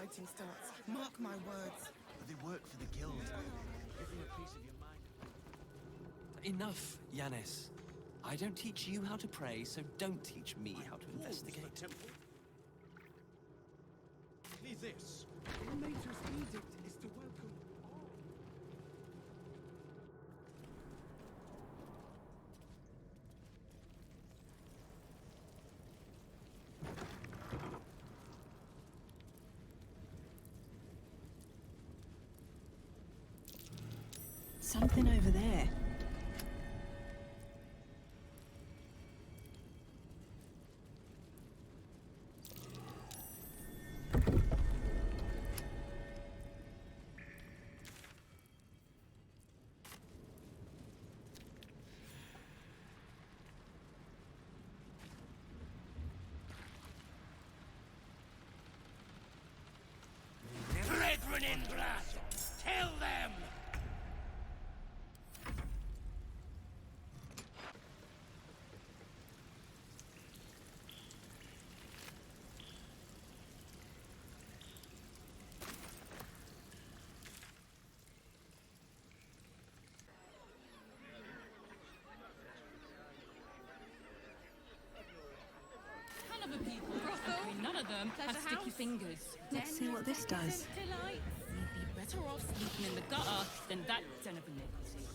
fighting starts. Mark my words. They work for the guild. Give me a piece of your mind. Enough, Yanis. I don't teach you how to pray, so don't teach me how to investigate. Need this. The Mater's edict is to welcome. Something over there. Brethren in blood, tell them! None of them have sticky fingers. Let's see what this does. You'd be better off sleeping in the gutter than that den of iniquity.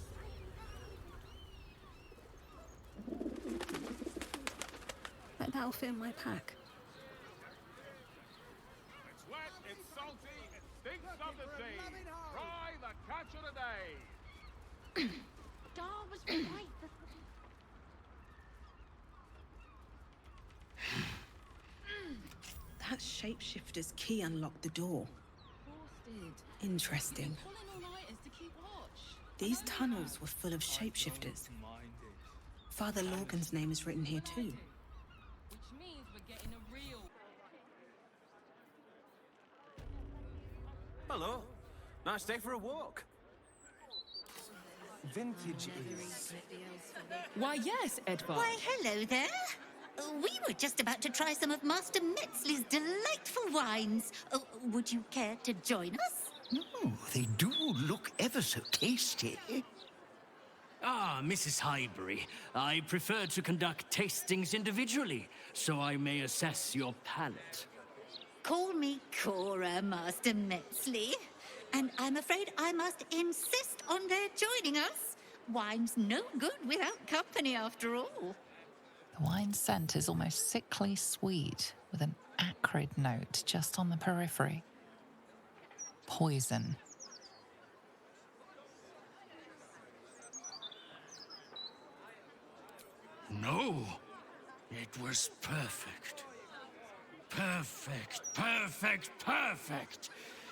Bet that'll fit in my pack. It's wet, it's salty, it stinks of the sea. Try the catch of the day. Dar was right. That shapeshifter's key unlocked the door. Interesting. These tunnels were full of shapeshifters. Father Lorgan's name is written here too. Which means we're getting a real... Hello. Nice day for a walk. Vintage is... Why, yes, Edvard. Why, hello there. We were just about to try some of Master Metzley's delightful wines. Would you care to join us? Oh, they do look ever so tasty. Ah, Mrs. Highbury, I prefer to conduct tastings individually, so I may assess your palate. Call me Cora, Master Metzley. And I'm afraid I must insist on their joining us. Wine's no good without company, after all. The wine scent is almost sickly sweet, with an acrid note just on the periphery. Poison. No, it was perfect. Perfect, perfect, perfect.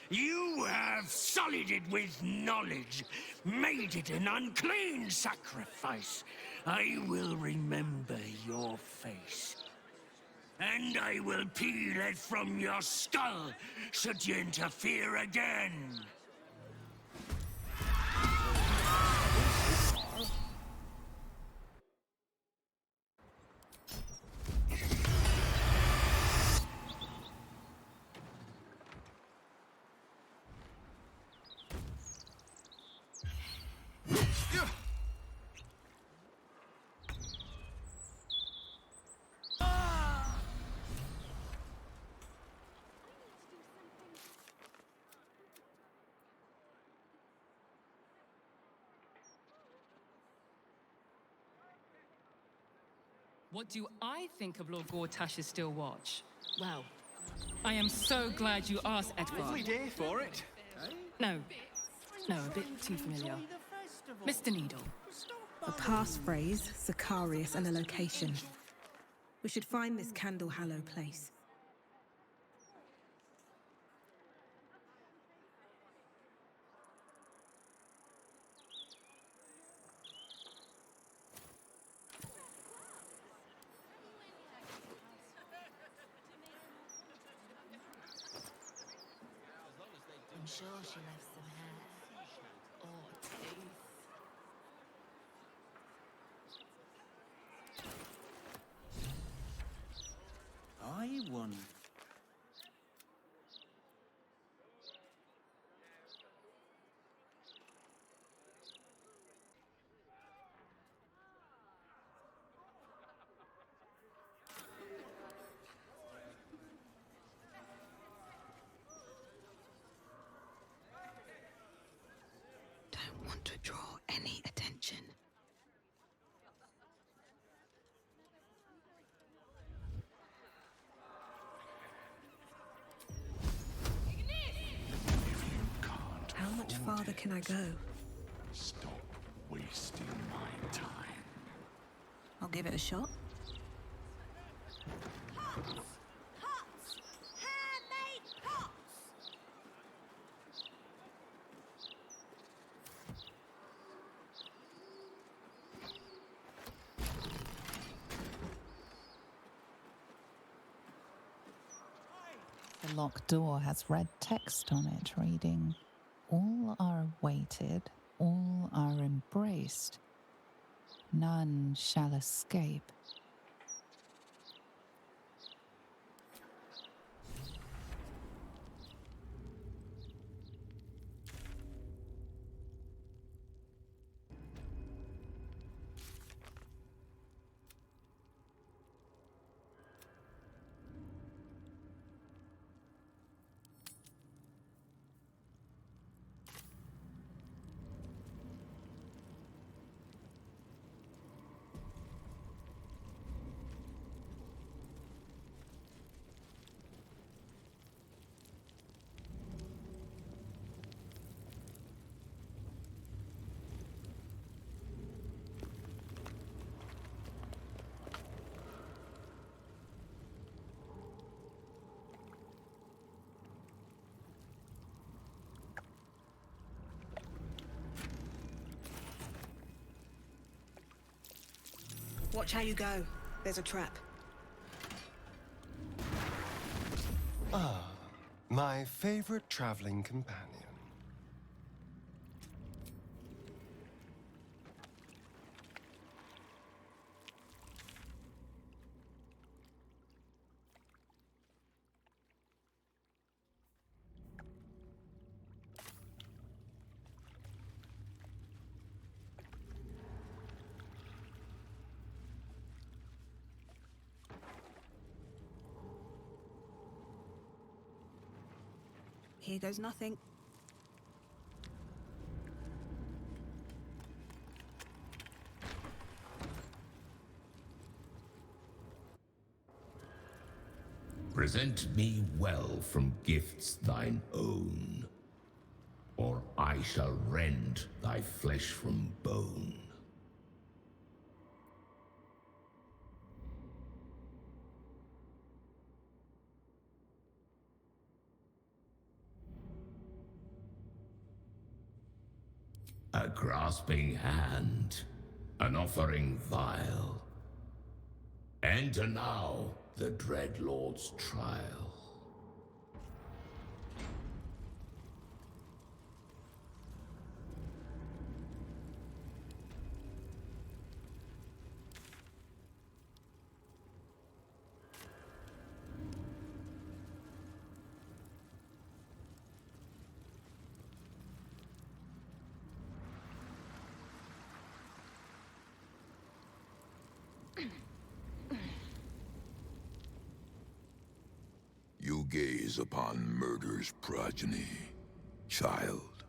You have sullied it with knowledge, made it an unclean sacrifice. I will remember your face. And I will peel it from your skull, should you interfere again. What do I think of Lord Gortash's still watch? Well, I am so glad you asked, Edvard. Lovely day for it. No, a bit too familiar. Mr. Needle. A passphrase, Sicarius, and a location. We should find this Canduhallow place. I'm sure she left some hair. Or teeth. I won. farther can I go? Stop wasting my time. I'll give it a shot. The locked door has red text on it reading, "All are awaited, all are embraced. None shall escape." Watch how you go. There's a trap. Ah, my favorite traveling companion. Here goes nothing. Present me well from gifts thine own, or I shall rend thy flesh from bone. A grasping hand, an offering vile. Enter now the Dread Lord's trial. You gaze upon murder's progeny, child.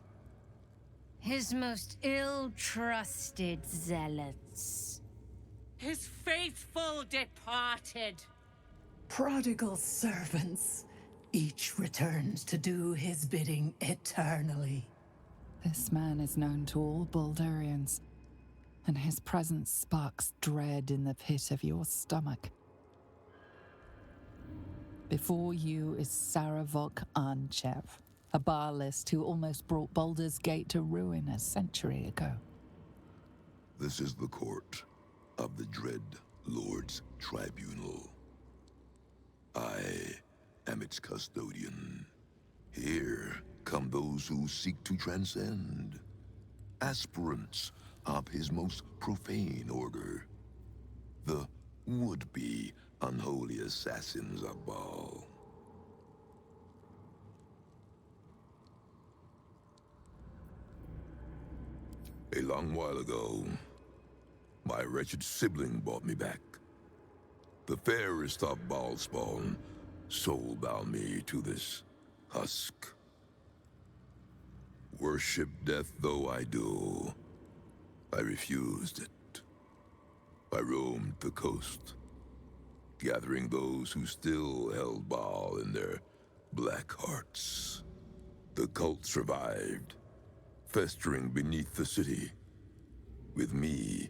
His most ill-trusted zealots. His faithful departed. Prodigal servants. Each returns to do his bidding eternally. This man is known to all Baldurians, and his presence sparks dread in the pit of your stomach. Before you is Serevok Anchev, a Bhaalist who almost brought Baldur's Gate to ruin a century ago. This is the court of the Dread Lord's Tribunal. I am its custodian. Here come those who seek to transcend, aspirants of his most profane order, the would-be unholy assassins of Bhaal. A long while ago, my wretched sibling brought me back. The fairest of Bhaal spawn soul-bound me to this husk. Worship death though I do, I refused it. I roamed the coast, gathering those who still held Bhaal in their black hearts. The cult survived, festering beneath the city, with me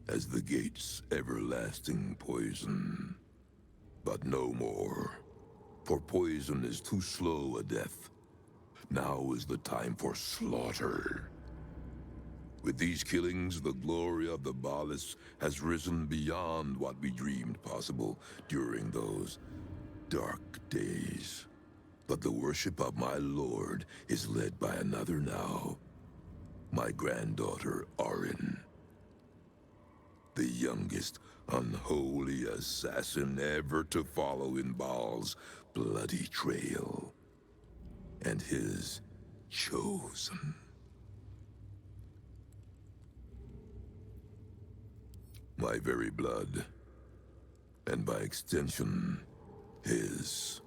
as the gate's everlasting poison. But no more, for poison is too slow a death. Now is the time for slaughter. With these killings, the glory of the Bhaalist has risen beyond what we dreamed possible during those dark days. But the worship of my lord is led by another now. My granddaughter, Arin. The youngest unholy assassin ever to follow in Bhaal's bloody trail. And his chosen. My very blood, and by extension, his.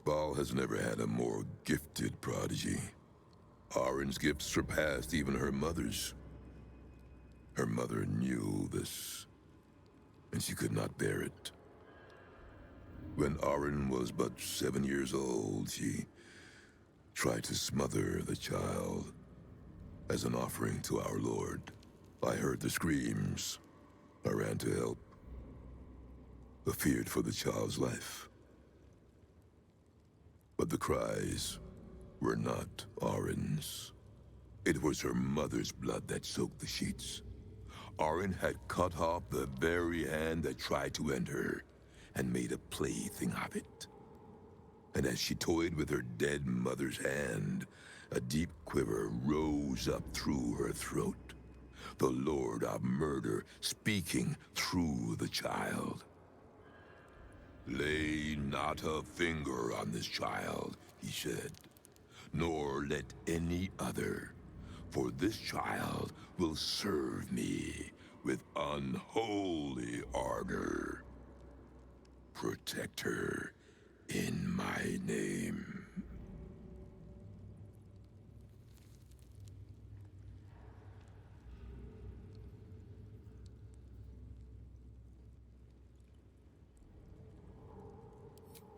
Bhaal has never had a more gifted prodigy. Arin's gifts surpassed even her mother's. Her mother knew this, and she could not bear it. When Arin was but 7 years old, she tried to smother the child as an offering to our Lord. I heard the screams. I ran to help, but feared for the child's life. But the cries were not Arin's. It was her mother's blood that soaked the sheets. Arin had cut off the very hand that tried to end her, and made a plaything of it. And as she toyed with her dead mother's hand, a deep quiver rose up through her throat. The Lord of Murder speaking through the child. Lay not a finger on this child, he said, nor let any other, for this child will serve me with unholy ardor. Protect her in my name.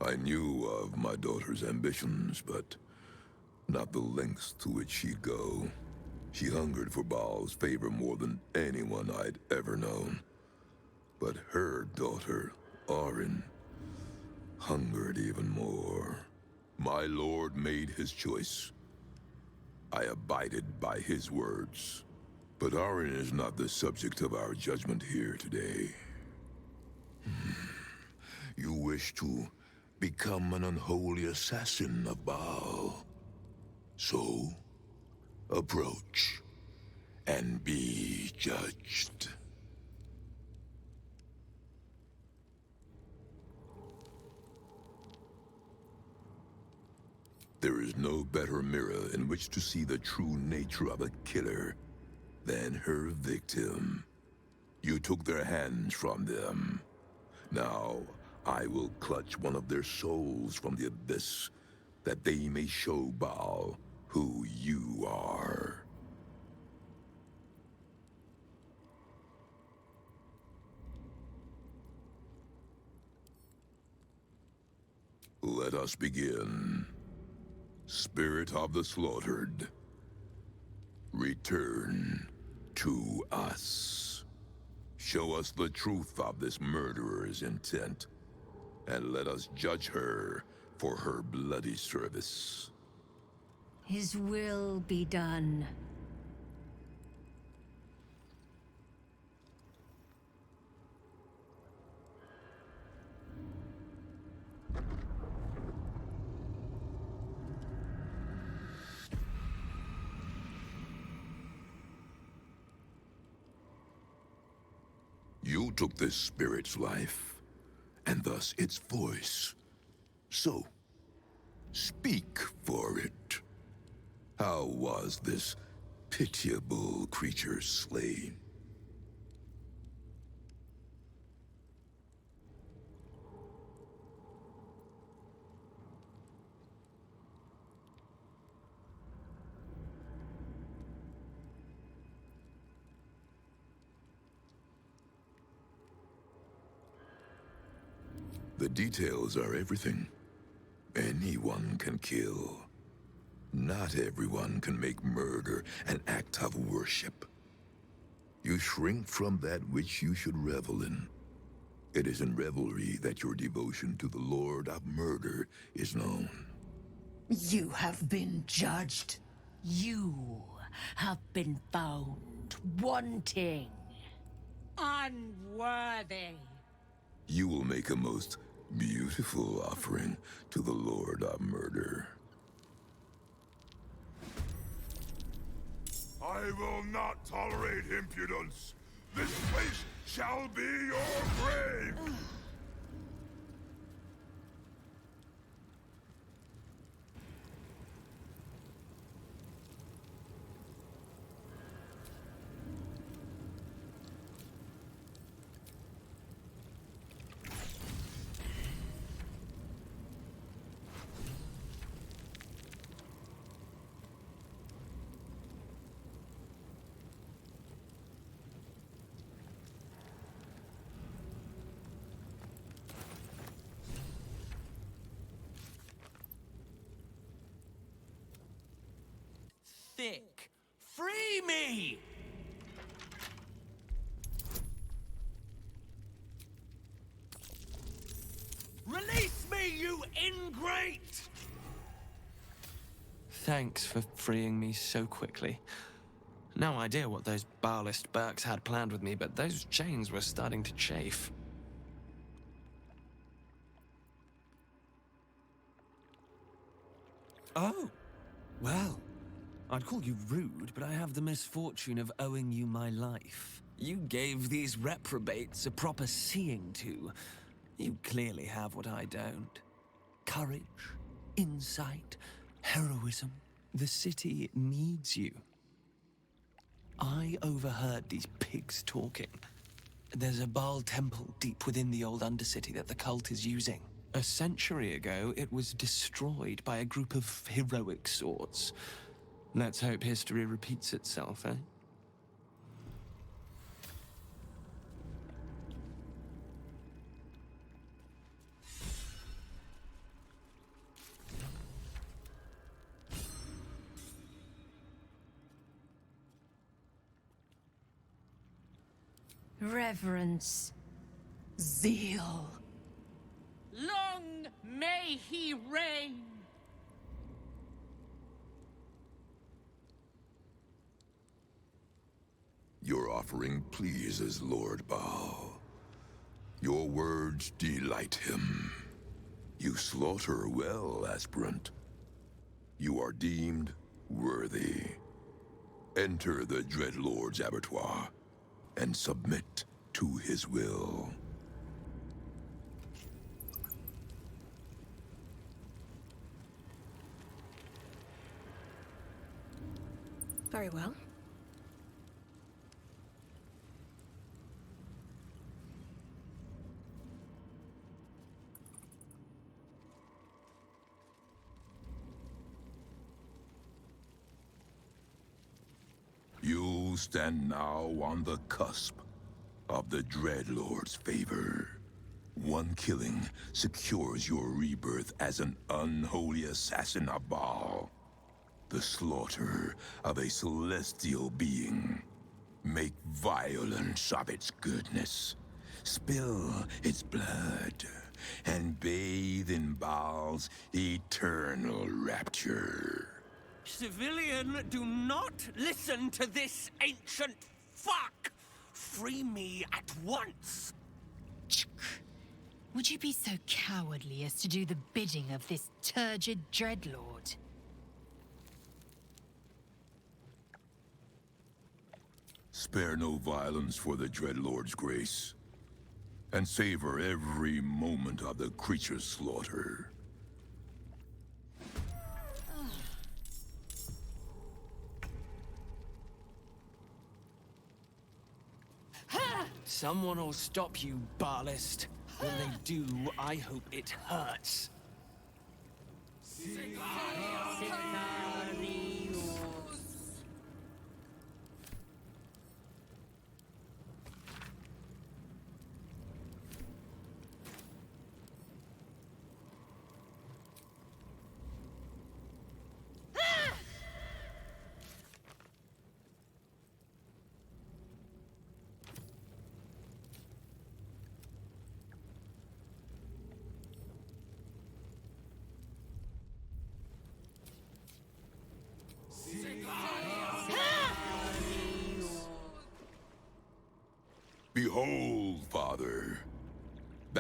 I knew of my daughter's ambitions, but not the lengths to which she'd go. She hungered for Bhaal's favor more than anyone I'd ever known. But her daughter, Arin, hungered even more. My lord made his choice. I abided by his words. But Arin is not the subject of our judgment here today. You wish to become an unholy assassin of Bhaal. So, approach and be judged. There is no better mirror in which to see the true nature of a killer than her victim. You took their hands from them. Now, I will clutch one of their souls from the abyss, that they may show Bhaal who you are. Let us begin. Spirit of the slaughtered, return to us. Show us the truth of this murderer's intent, and let us judge her for her bloody service. His will be done. You took this spirit's life, and thus its voice. So, speak for it. How was this pitiable creature slain? The details are everything. Anyone can kill. Not everyone can make murder an act of worship. You shrink from that which you should revel in. It is in revelry that your devotion to the Lord of Murder is known. You have been judged. You have been found wanting. Unworthy. You will make a most beautiful offering to the Lord of Murder. I will not tolerate impudence. This place shall be your grave! Thick. Free me! Release me, you ingrate! Thanks for freeing me so quickly. No idea what those Bhaalist Burks had planned with me, but those chains were starting to chafe. Oh, well. I'd call you rude, but I have the misfortune of owing you my life. You gave these reprobates a proper seeing to. You clearly have what I don't. Courage, insight, heroism. The city needs you. I overheard these pigs talking. There's a Bhaal temple deep within the old Undercity that the cult is using. A century ago, it was destroyed by a group of heroic sorts. Let's hope history repeats itself, eh? Reverence. Zeal. Long may he reign. Your offering pleases Lord Bhaal. Your words delight him. You slaughter well, aspirant. You are deemed worthy. Enter the Dreadlord's abattoir and submit to his will. Very well. You stand now on the cusp of the Dreadlord's favor. One killing secures your rebirth as an unholy assassin of Bhaal. The slaughter of a celestial being. Make violence of its goodness. Spill its blood, and bathe in Bhaal's eternal rapture. Civilian, do not listen to this ancient fuck! Free me at once! Would you be so cowardly as to do the bidding of this turgid Dreadlord? Spare no violence for the Dreadlord's grace, and savor every moment of the creature's slaughter. Someone will stop you, Bhaalist. When they do, I hope it hurts.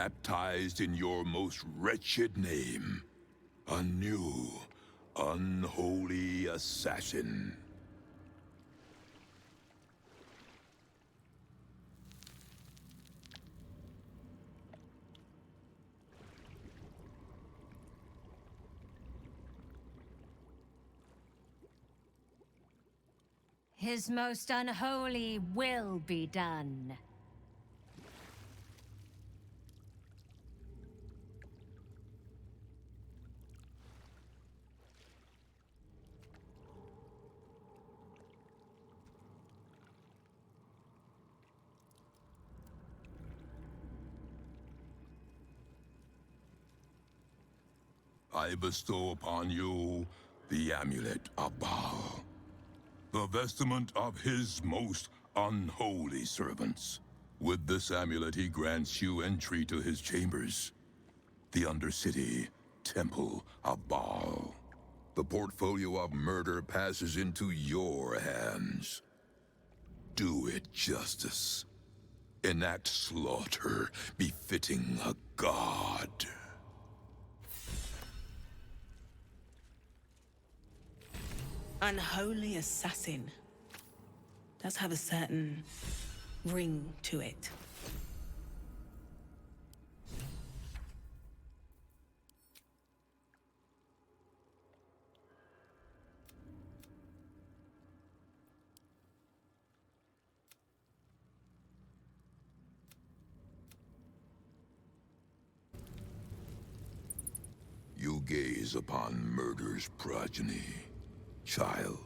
baptized in your most wretched name. A new, unholy assassin. His most unholy will be done. I bestow upon you the Amulet of Bhaal, the vestment of his most unholy servants. With this amulet, he grants you entry to his chambers, the Undercity Temple of Bhaal. The portfolio of murder passes into your hands. Do it justice. Enact slaughter befitting a god. Unholy assassin does have a certain ring to it. You gaze upon murder's progeny, child.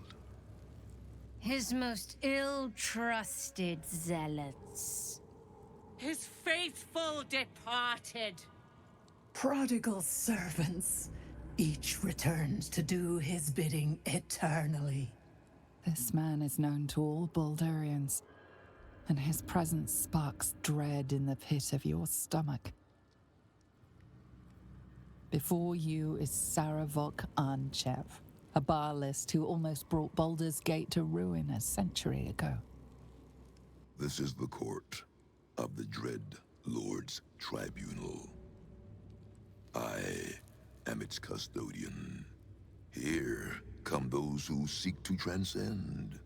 His most ill-trusted zealots. His faithful departed. Prodigal servants. Each returns to do his bidding eternally. This man is known to all Baldurians, and his presence sparks dread in the pit of your stomach. Before you is Serevok Anchev, a Bhaalist who almost brought Baldur's Gate to ruin a century ago. This is the court of the Dread Lord's Tribunal. I am its custodian. Here come those who seek to transcend,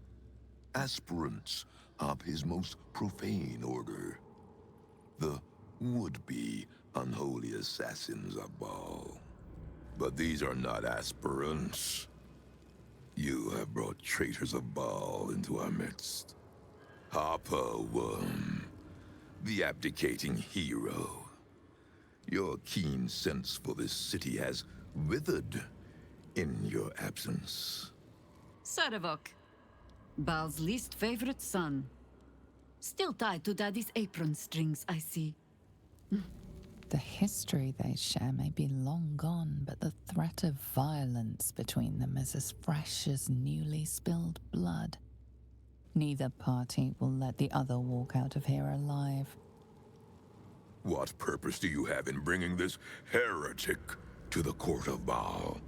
aspirants of his most profane order, the would-be unholy assassins of Bhaal. But these are not aspirants. You have brought traitors of Bhaal into our midst. Harper Worm, the abdicating hero. Your keen sense for this city has withered in your absence. Serevok, Baal's least favorite son. Still tied to Daddy's apron strings, I see. The history they share may be long gone, but the threat of violence between them is as fresh as newly spilled blood. Neither party will let the other walk out of here alive. What purpose do you have in bringing this heretic to the court of Bhaal?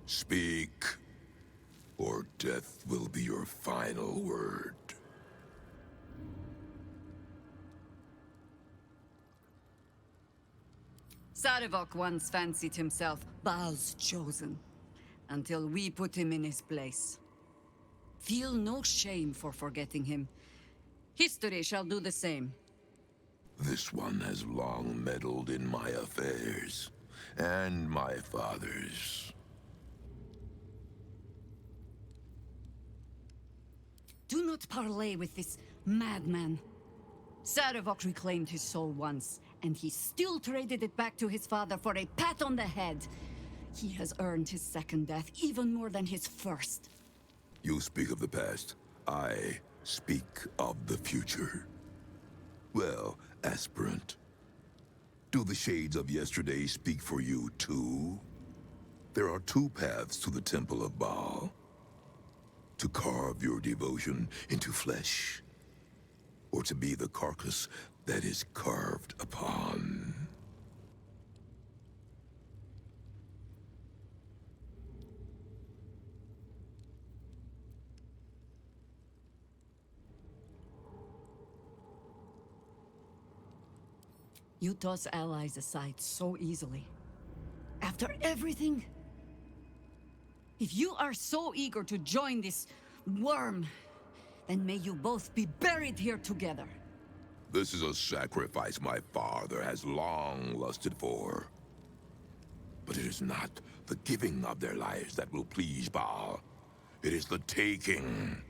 Speak, or death will be your final word. Serevok once fancied himself Baal's chosen, until we put him in his place. Feel no shame for forgetting him. History shall do the same. This one has long meddled in my affairs, and my father's. Do not parley with this madman. Serevok reclaimed his soul once, and he still traded it back to his father for a pat on the head. He has earned his second death even more than his first. You speak of the past. I speak of the future. Well, aspirant, do the shades of yesterday speak for you too? There are two paths to the Temple of Bhaal. To carve your devotion into flesh, or to be the carcass that is carved upon. You toss allies aside so easily. After everything? If you are so eager to join this worm, then may you both be buried here together. This is a sacrifice my father has long lusted for. But it is not the giving of their lives that will please Bhaal. It is the taking.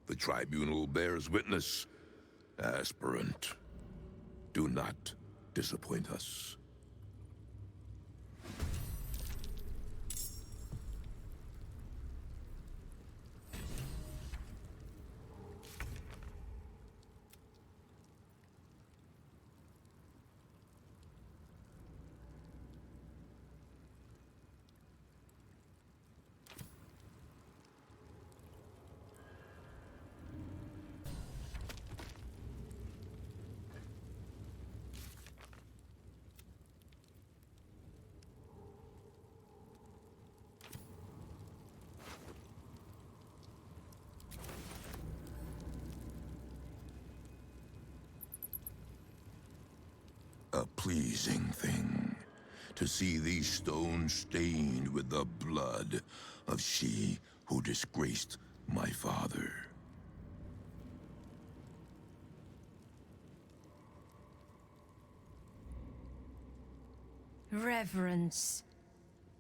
The Tribunal bears witness. Aspirant, do not disappoint us. A pleasing thing to see these stones stained with the blood of she who disgraced my father. Reverence.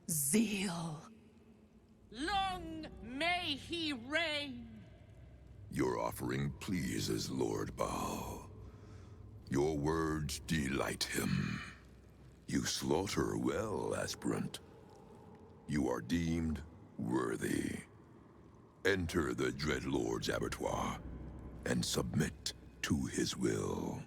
Zeal. Long may he reign! Your offering pleases Lord Bhaal. Your words delight him. You slaughter well, aspirant. You are deemed worthy. Enter the Dreadlord's abattoir and submit to his will.